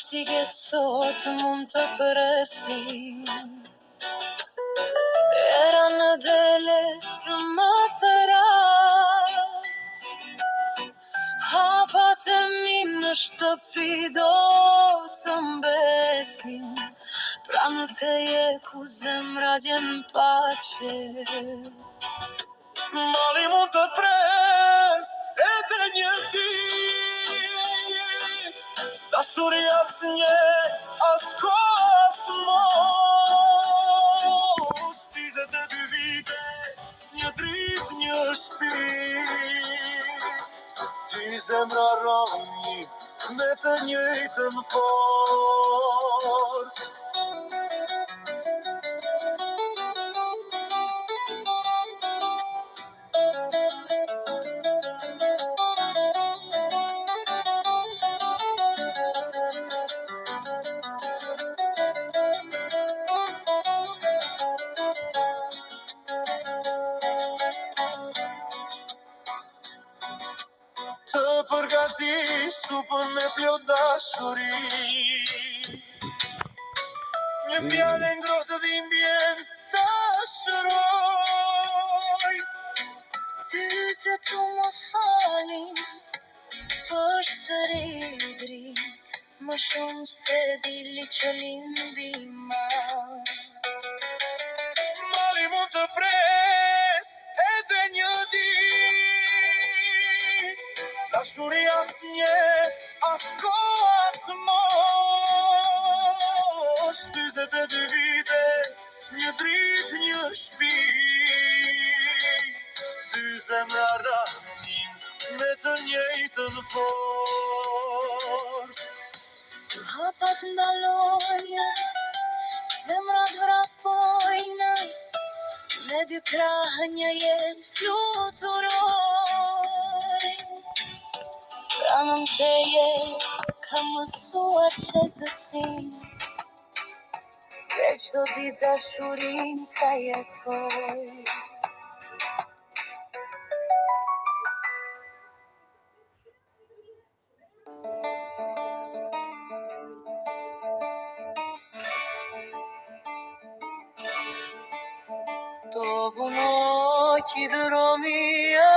shtiget sot mund të presim. Era në dele të më thëras, hapat e mi në shtëpi do të mbesin, pra në teje ku zemra gjen pace. Mali mund të pres edhe një dit, dashuria s'nje as as mos. Tizet e dy vite, një drit, një shpit, dy zemra rani me të njëjtën fort. Të përgati supën me plot dashuri, një fjale ngrohtë dhimbjen të shëroj. Sytë tu më falin për sëri drit, më shumë se dili që limbi ma. Mali mund të pres edhe një dit, dashuria s'nje as as mos. 22 vite, një drit, një shpi, dy zemra ranin me të njëjtën fort. Hapat ndalojnë, zemrat vrapojnë, me dy krahë një jetë fluturoj. Pranën teje kam mësuar që të sin, veç do t'i dashurin të jetoj. Dovunoj që dëromia